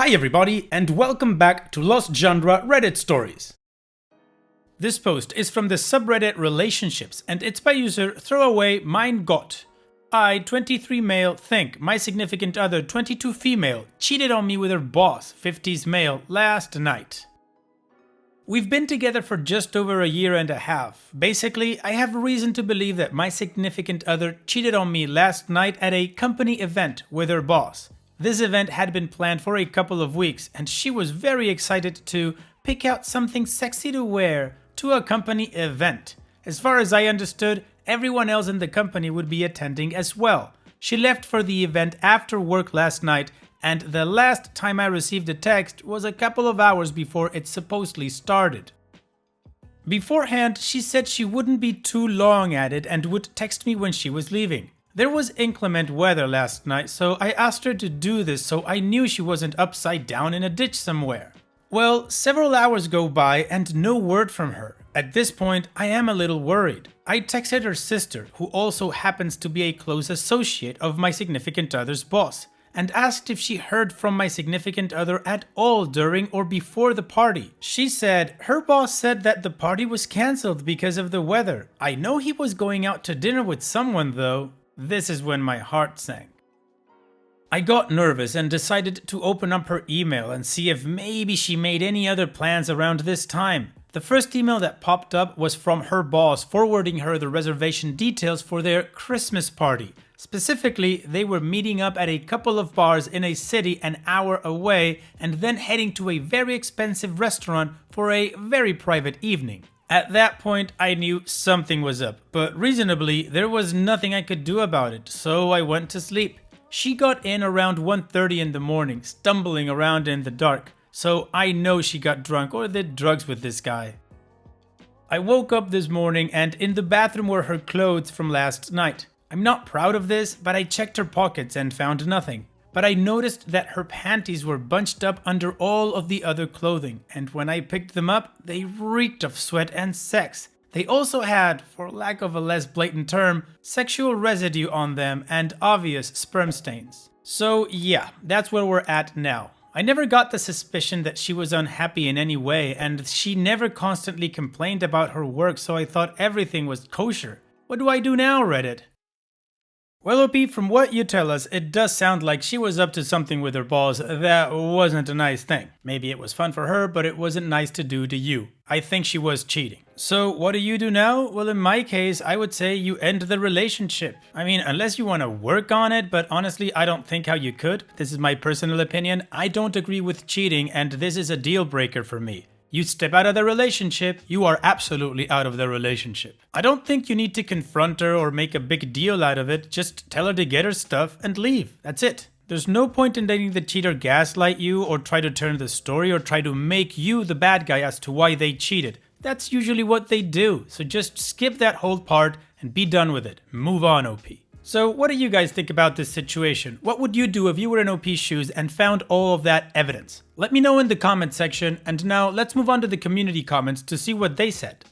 Hi everybody, and welcome back to Lost Genre Reddit Stories. This post is from the subreddit Relationships, and it's by user Throwaway Mein Gott. I, 23 male, think my significant other, 22 female, cheated on me with her boss, 50s male, last night. We've been together for just over a year and a half. Basically, I have reason to believe that my significant other cheated on me last night at a company event with her boss. This event had been planned for a couple of weeks, and she was very excited to pick out something sexy to wear to a company event. As far as I understood, everyone else in the company would be attending as well. She left for the event after work last night, and the last time I received a text was a couple of hours before it supposedly started. Beforehand, she said she wouldn't be too long at it and would text me when she was leaving. There was inclement weather last night, so I asked her to do this so I knew she wasn't upside down in a ditch somewhere. Well, several hours go by and no word from her. At this point, I am a little worried. I texted her sister, who also happens to be a close associate of my significant other's boss, and asked if she heard from my significant other at all during or before the party. She said her boss said that the party was cancelled because of the weather. I know he was going out to dinner with someone though. This is when my heart sank. I got nervous and decided to open up her email and see if maybe she made any other plans around this time. The first email that popped up was from her boss forwarding her the reservation details for their Christmas party. Specifically, they were meeting up at a couple of bars in a city an hour away and then heading to a very expensive restaurant for a very private evening. At that point, I knew something was up, but reasonably, there was nothing I could do about it, so I went to sleep. She got in around 1:30 in the morning, stumbling around in the dark, so I know she got drunk or did drugs with this guy. I woke up this morning and in the bathroom were her clothes from last night. I'm not proud of this, but I checked her pockets and found nothing. But I noticed that her panties were bunched up under all of the other clothing, and when I picked them up, they reeked of sweat and sex. They also had, for lack of a less blatant term, sexual residue on them and obvious sperm stains. So yeah, that's where we're at now. I never got the suspicion that she was unhappy in any way, and she never constantly complained about her work, so I thought everything was kosher. What do I do now, Reddit? Well, OP, from what you tell us, it does sound like she was up to something with her boss that wasn't a nice thing. Maybe it was fun for her, but it wasn't nice to do to you. I think she was cheating. So what do you do now? Well, in my case, I would say you end the relationship. I mean, unless you want to work on it, but honestly, I don't think how you could. This is my personal opinion. I don't agree with cheating, and this is a deal breaker for me. You step out of the relationship, you are absolutely out of the relationship. I don't think you need to confront her or make a big deal out of it, just tell her to get her stuff and leave. That's it. There's no point in letting the cheater gaslight you or try to turn the story or try to make you the bad guy as to why they cheated. That's usually what they do, so just skip that whole part and be done with it. Move on, OP. So what do you guys think about this situation? What would you do if you were in OP's shoes and found all of that evidence? Let me know in the comment section, and now let's move on to the community comments to see what they said.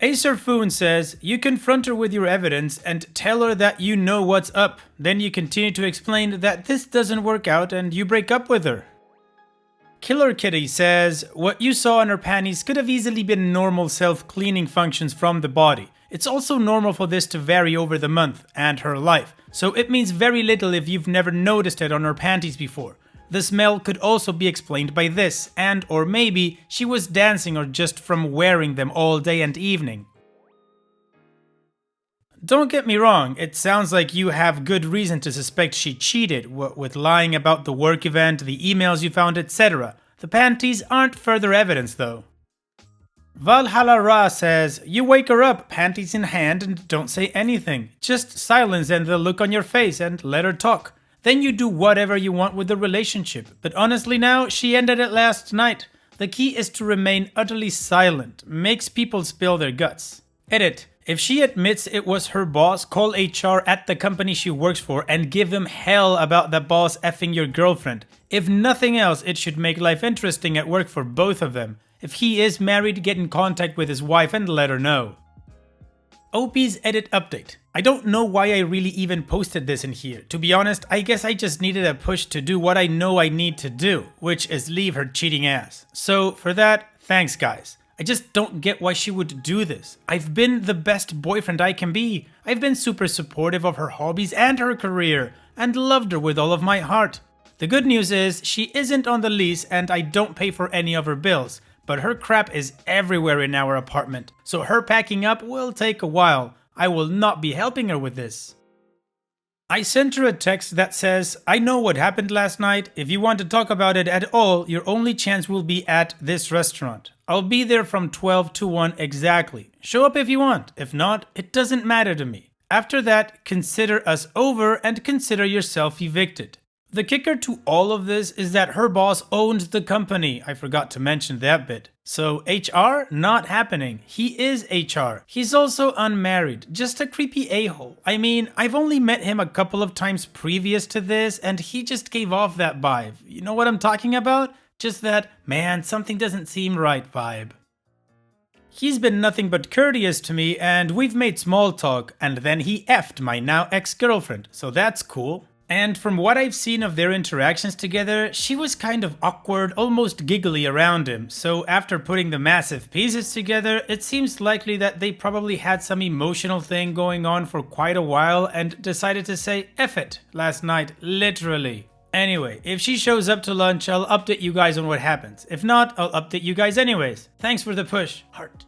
Acer Foon says, you confront her with your evidence and tell her that you know what's up. Then you continue to explain that this doesn't work out and you break up with her. Killer Kitty says, what you saw in her panties could have easily been normal self-cleaning functions from the body. It's also normal for this to vary over the month and her life, so it means very little if you've never noticed it on her panties before. The smell could also be explained by this, and or maybe she was dancing or just from wearing them all day and evening. Don't get me wrong, it sounds like you have good reason to suspect she cheated, with lying about the work event, the emails you found, etc. The panties aren't further evidence though. Valhalla Ra says, you wake her up, panties in hand, and don't say anything. Just silence and the look on your face and let her talk. Then you do whatever you want with the relationship. But honestly now, she ended it last night. The key is to remain utterly silent. Makes people spill their guts. Edit. If she admits it was her boss, call HR at the company she works for and give them hell about the boss effing your girlfriend. If nothing else, it should make life interesting at work for both of them. If he is married, get in contact with his wife and let her know. OP's edit update. I don't know why I really even posted this in here. To be honest, I guess I just needed a push to do what I know I need to do, which is leave her cheating ass. So for that, thanks guys. I just don't get why she would do this. I've been the best boyfriend I can be. I've been super supportive of her hobbies and her career, and loved her with all of my heart. The good news is, she isn't on the lease and I don't pay for any of her bills, but her crap is everywhere in our apartment, so her packing up will take a while. I will not be helping her with this. I sent her a text that says, I know what happened last night. If you want to talk about it at all, your only chance will be at this restaurant. I'll be there from 12 to 1 exactly. Show up if you want. If not, it doesn't matter to me. After that, consider us over and consider yourself evicted. The kicker to all of this is that her boss owns the company. I forgot to mention that bit. So HR? Not happening. He is HR. He's also unmarried. Just a creepy a-hole. I mean, I've only met him a couple of times previous to this and he just gave off that vibe. You know what I'm talking about? Just that, man, something doesn't seem right vibe. He's been nothing but courteous to me and we've made small talk, and then he effed my now ex-girlfriend, so that's cool. And from what I've seen of their interactions together, she was kind of awkward, almost giggly around him, so after putting the massive pieces together, it seems likely that they probably had some emotional thing going on for quite a while and decided to say F it last night, literally. Anyway, if she shows up to lunch, I'll update you guys on what happens. If not, I'll update you guys anyways. Thanks for the push. Heart.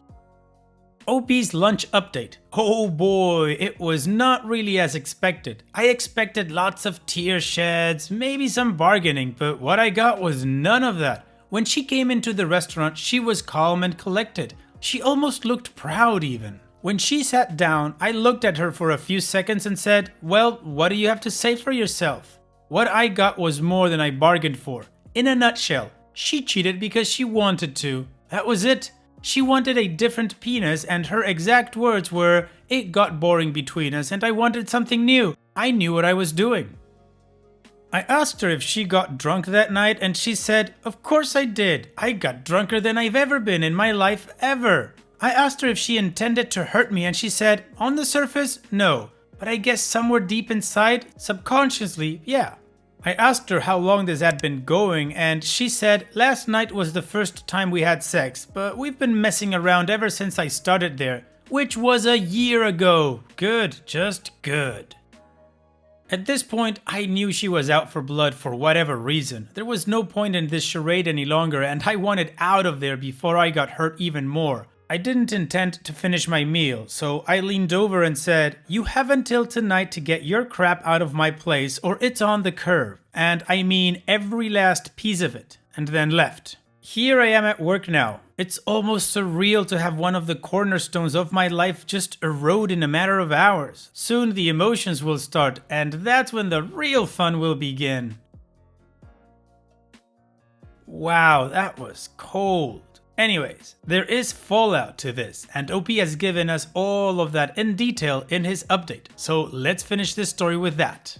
OP's lunch update. Oh boy, it was not really as expected. I expected lots of tear sheds, maybe some bargaining, but what I got was none of that. When she came into the restaurant, she was calm and collected. She almost looked proud even. When she sat down, I looked at her for a few seconds and said, well, what do you have to say for yourself? What I got was more than I bargained for. In a nutshell, she cheated because she wanted to. That was it. She wanted a different penis and her exact words were, it got boring between us and I wanted something new. I knew what I was doing. I asked her if she got drunk that night and she said, of course I did. I got drunker than I've ever been in my life ever. I asked her if she intended to hurt me and she said, on the surface, no. But I guess somewhere deep inside, subconsciously, yeah. I asked her how long this had been going and she said last night was the first time we had sex, but we've been messing around ever since I started there, which was a year ago. Good, just good. At this point, I knew she was out for blood for whatever reason. There was no point in this charade any longer and I wanted out of there before I got hurt even more. I didn't intend to finish my meal, so I leaned over and said, you have until tonight to get your crap out of my place or it's on the curb. And I mean every last piece of it. And then left. Here I am at work now. It's almost surreal to have one of the cornerstones of my life just erode in a matter of hours. Soon the emotions will start, and that's when the real fun will begin. Wow, that was cold. Anyways, there is fallout to this, and OP has given us all of that in detail in his update, so let's finish this story with that.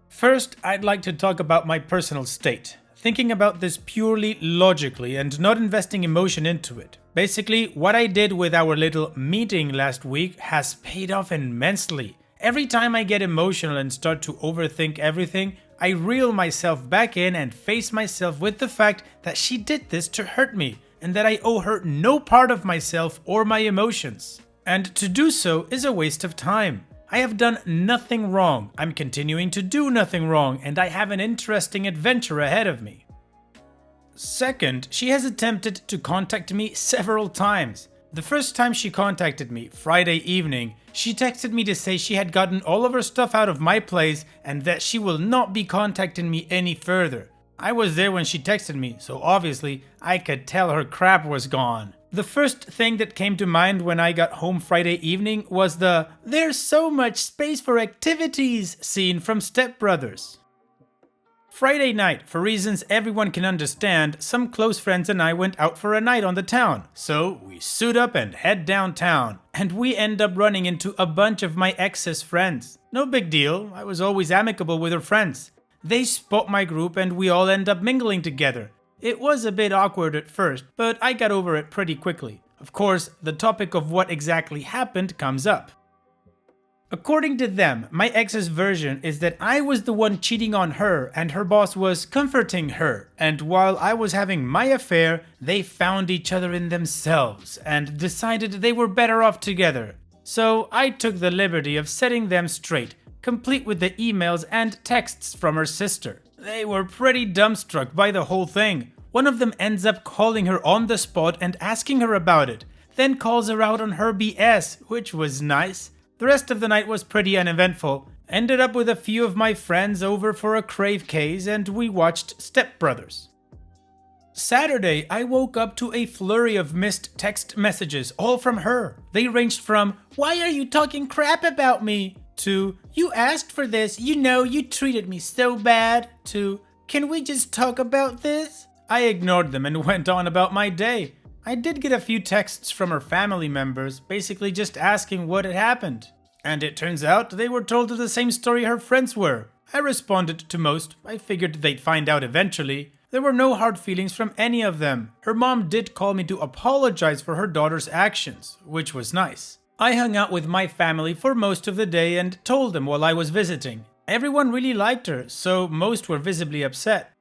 First, I'd like to talk about my personal state. Thinking about this purely logically and not investing emotion into it. Basically, what I did with our little meeting last week has paid off immensely. Every time I get emotional and start to overthink everything, I reel myself back in and face myself with the fact that she did this to hurt me, and that I owe her no part of myself or my emotions. And to do so is a waste of time. I have done nothing wrong, I'm continuing to do nothing wrong, and I have an interesting adventure ahead of me. Second, she has attempted to contact me several times. The first time she contacted me, Friday evening, she texted me to say she had gotten all of her stuff out of my place and that she will not be contacting me any further. I was there when she texted me, so obviously I could tell her crap was gone. The first thing that came to mind when I got home Friday evening was the "there's so much space for activities" scene from Step Brothers. Friday night, for reasons everyone can understand, some close friends and I went out for a night on the town. So we suit up and head downtown, and we end up running into a bunch of my ex's friends. No big deal, I was always amicable with her friends. They spot my group and we all end up mingling together. It was a bit awkward at first, but I got over it pretty quickly. Of course, the topic of what exactly happened comes up. According to them, my ex's version is that I was the one cheating on her and her boss was comforting her, and while I was having my affair, they found each other in themselves and decided they were better off together. So I took the liberty of setting them straight, complete with the emails and texts from her sister. They were pretty dumbstruck by the whole thing. One of them ends up calling her on the spot and asking her about it, then calls her out on her BS, which was nice. The rest of the night was pretty uneventful. Ended up with a few of my friends over for a crave case and we watched Step Brothers. Saturday, I woke up to a flurry of missed text messages, all from her. They ranged from, "Why are you talking crap about me?" to, "You asked for this, you know you treated me so bad," to, "Can we just talk about this?" I ignored them and went on about my day. I did get a few texts from her family members, basically just asking what had happened. And it turns out they were told the same story her friends were. I responded to most. I figured they'd find out eventually. There were no hard feelings from any of them. Her mom did call me to apologize for her daughter's actions, which was nice. I hung out with my family for most of the day and told them while I was visiting. Everyone really liked her, so most were visibly upset.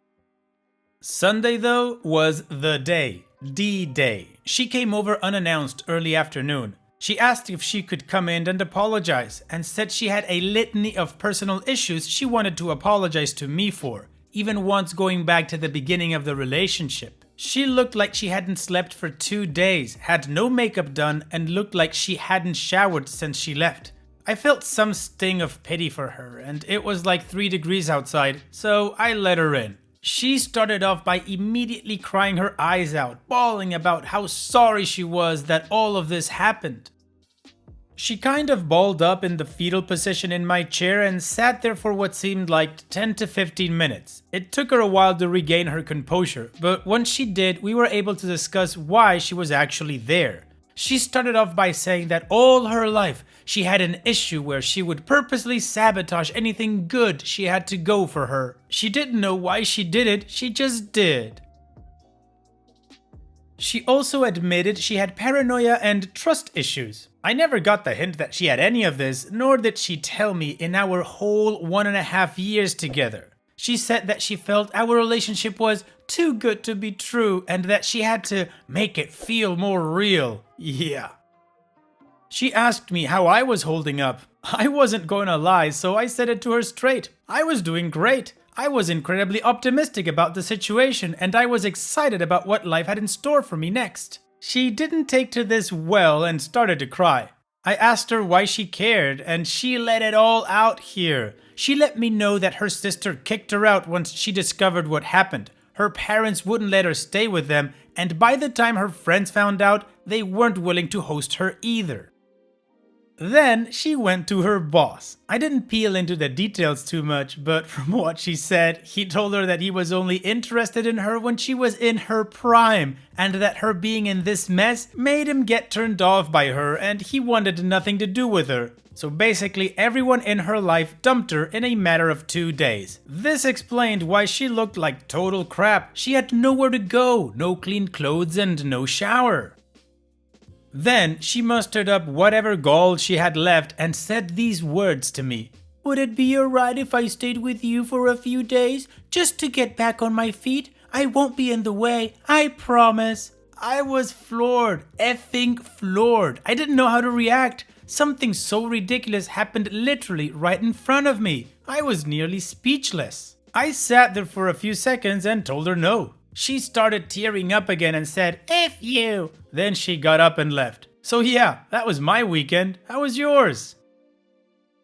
Sunday, though, was the day. D-Day. She came over unannounced early afternoon. She asked if she could come in and apologize, and said she had a litany of personal issues she wanted to apologize to me for, even once going back to the beginning of the relationship. She looked like she hadn't slept for 2 days, had no makeup done, and looked like she hadn't showered since she left. I felt some sting of pity for her, and it was like 3 degrees outside, so I let her in. She started off by immediately crying her eyes out, bawling about how sorry she was that all of this happened. She kind of balled up in the fetal position in my chair and sat there for what seemed like 10 to 15 minutes. It took her a while to regain her composure, but once she did, we were able to discuss why she was actually there. She started off by saying that all her life she had an issue where she would purposely sabotage anything good she had to go for her. She didn't know why she did it, she just did. She also admitted she had paranoia and trust issues. I never got the hint that she had any of this, nor did she tell me in our whole 1.5 years together. She said that she felt our relationship was too good to be true and that she had to make it feel more real. Yeah. She asked me how I was holding up. I wasn't going to lie, so I said it to her straight. I was doing great. I was incredibly optimistic about the situation and I was excited about what life had in store for me next. She didn't take to this well and started to cry. I asked her why she cared and she let it all out here. She let me know that her sister kicked her out once she discovered what happened. Her parents wouldn't let her stay with them, and by the time her friends found out, they weren't willing to host her either. Then she went to her boss. I didn't peel into the details too much, but from what she said, he told her that he was only interested in her when she was in her prime, and that her being in this mess made him get turned off by her and he wanted nothing to do with her. So basically everyone in her life dumped her in a matter of 2 days. This explained why she looked like total crap. She had nowhere to go, no clean clothes and no shower. Then she mustered up whatever gall she had left and said these words to me. "Would it be alright if I stayed with you for a few days, just to get back on my feet? I won't be in the way, I promise." I was floored, effing floored. I didn't know how to react. Something so ridiculous happened literally right in front of me. I was nearly speechless. I sat there for a few seconds and told her no. She started tearing up again and said, "F you." Then she got up and left. So yeah, that was my weekend. How was yours?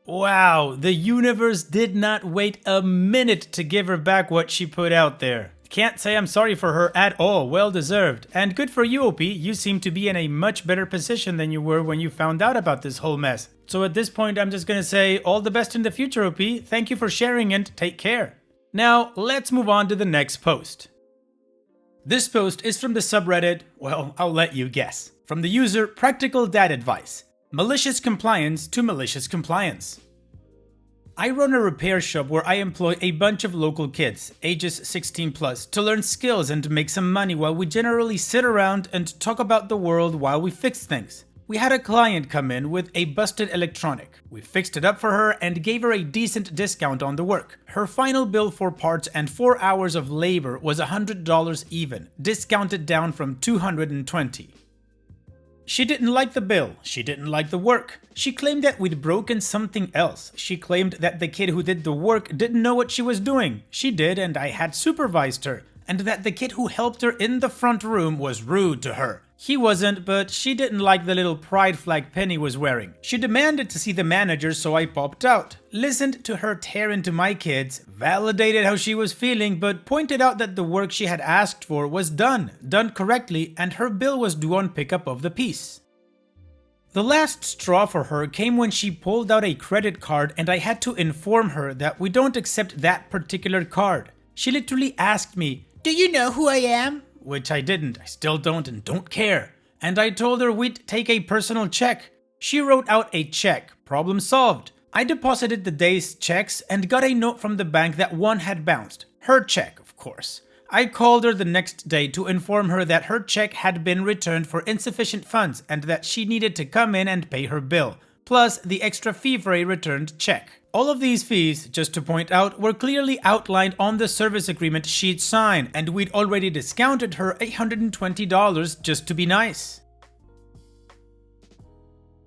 Wow, the universe did not wait a minute to give her back what she put out there. Can't say I'm sorry for her at all, well deserved. And good for you, OP, you seem to be in a much better position than you were when you found out about this whole mess. So at this point, I'm just gonna say all the best in the future, OP. Thank you for sharing and take care. Now, let's move on to the next post. This post is from the subreddit, well, I'll let you guess. From the user Practical Dad Advice. Malicious compliance to malicious compliance. I run a repair shop where I employ a bunch of local kids, ages 16 plus, to learn skills and make some money while we generally sit around and talk about the world while we fix things. We had a client come in with a busted electronic. We fixed it up for her and gave her a decent discount on the work. Her final bill for parts and 4 hours of labor was $100 even, discounted down from $220. She didn't like the bill. She didn't like the work. She claimed that we'd broken something else. She claimed that the kid who did the work didn't know what she was doing. She did, and I had supervised her. And that the kid who helped her in the front room was rude to her. He wasn't, but she didn't like the little pride flag Penny was wearing. She demanded to see the manager, so I popped out. Listened to her tear into my kids, validated how she was feeling, but pointed out that the work she had asked for was done correctly, and her bill was due on pickup of the piece. The last straw for her came when she pulled out a credit card and I had to inform her that we don't accept that particular card. She literally asked me, "Do you know who I am?" Which I didn't. I still don't and don't care. And I told her we'd take a personal check. She wrote out a check. Problem solved. I deposited the day's checks and got a note from the bank that one had bounced. Her check, of course. I called her the next day to inform her that her check had been returned for insufficient funds and that she needed to come in and pay her bill, plus the extra fee for a returned check. All of these fees, just to point out, were clearly outlined on the service agreement she'd signed, and we'd already discounted her $120 just to be nice.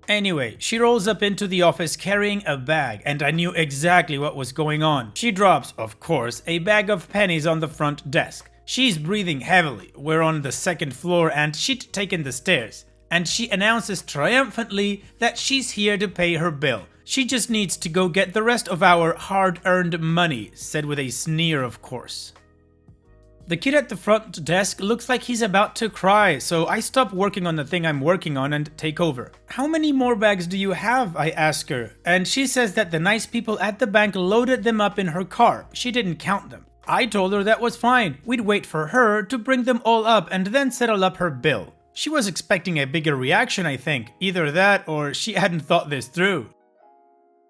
Anyway, she rolls up into the office carrying a bag, and I knew exactly what was going on. She drops, of course, a bag of pennies on the front desk. She's breathing heavily. We're on the second floor and she'd taken the stairs. And she announces triumphantly that she's here to pay her bill. She just needs to go get the rest of our hard-earned money, said with a sneer, of course. The kid at the front desk looks like he's about to cry, so I stop working on the thing I'm working on and take over. "How many more bags do you have?" I ask her, and she says that the nice people at the bank loaded them up in her car. She didn't count them. I told her that was fine. We'd wait for her to bring them all up and then settle up her bill. She was expecting a bigger reaction, I think. Either that or she hadn't thought this through.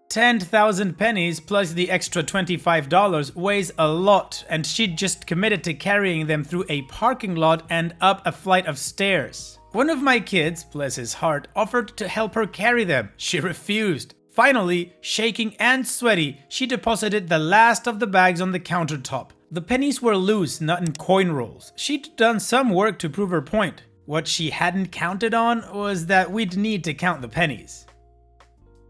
10,000 pennies plus the extra $25 weighs a lot, and she'd just committed to carrying them through a parking lot and up a flight of stairs. One of my kids, bless his heart, offered to help her carry them. She refused. Finally, shaking and sweaty, she deposited the last of the bags on the countertop. The pennies were loose, not in coin rolls. She'd done some work to prove her point. What she hadn't counted on was that we'd need to count the pennies.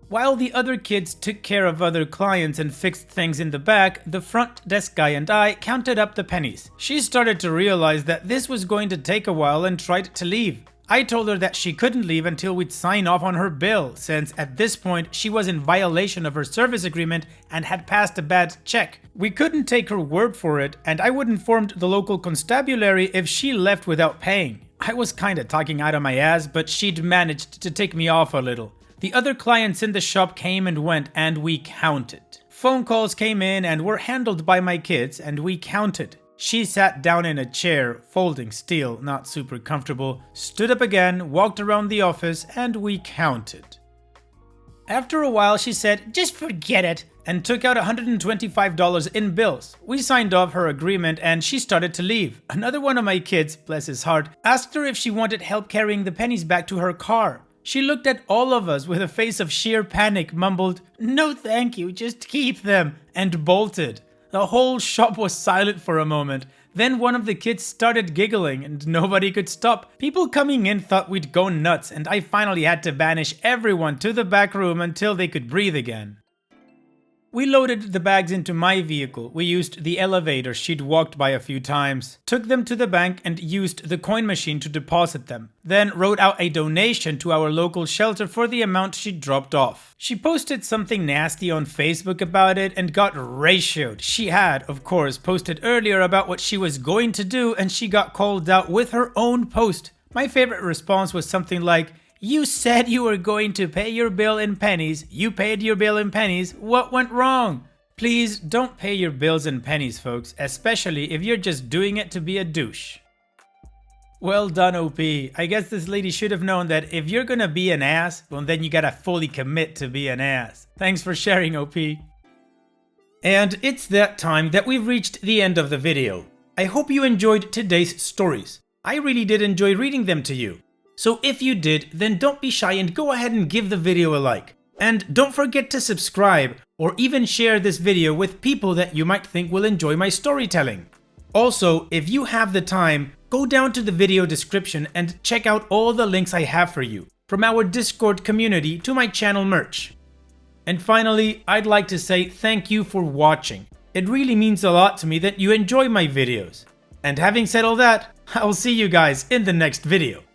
While the other kids took care of other clients and fixed things in the back, the front desk guy and I counted up the pennies. She started to realize that this was going to take a while and tried to leave. I told her that she couldn't leave until we'd sign off on her bill, since at this point she was in violation of her service agreement and had passed a bad check. We couldn't take her word for it, and I would inform the local constabulary if she left without paying. I was kinda talking out of my ass, but she'd managed to take me off a little. The other clients in the shop came and went, and we counted. Phone calls came in and were handled by my kids, and we counted. She sat down in a chair, folding still, not super comfortable, stood up again, walked around the office, and we counted. After a while, she said, "Just forget it," and took out $125 in bills. We signed off her agreement and she started to leave. Another one of my kids, bless his heart, asked her if she wanted help carrying the pennies back to her car. She looked at all of us with a face of sheer panic, mumbled, "No thank you, just keep them," and bolted. The whole shop was silent for a moment. Then one of the kids started giggling and nobody could stop. People coming in thought we'd go nuts, and I finally had to banish everyone to the back room until they could breathe again. We loaded the bags into my vehicle. We used the elevator she'd walked by a few times, took them to the bank and used the coin machine to deposit them, then wrote out a donation to our local shelter for the amount she'd dropped off. She posted something nasty on Facebook about it and got ratioed. She had, of course, posted earlier about what she was going to do, and she got called out with her own post. My favorite response was something like, "You said you were going to pay your bill in pennies. You paid your bill in pennies. What went wrong?" Please don't pay your bills in pennies, folks, especially if you're just doing it to be a douche. Well done, OP. I guess this lady should have known that if you're gonna be an ass, well then you gotta fully commit to be an ass. Thanks for sharing, OP. And it's that time that we've reached the end of the video. I hope you enjoyed today's stories. I really did enjoy reading them to you. So if you did, then don't be shy and go ahead and give the video a like. And don't forget to subscribe or even share this video with people that you might think will enjoy my storytelling. Also, if you have the time, go down to the video description and check out all the links I have for you, from our Discord community to my channel merch. And finally, I'd like to say thank you for watching. It really means a lot to me that you enjoy my videos. And having said all that, I'll see you guys in the next video.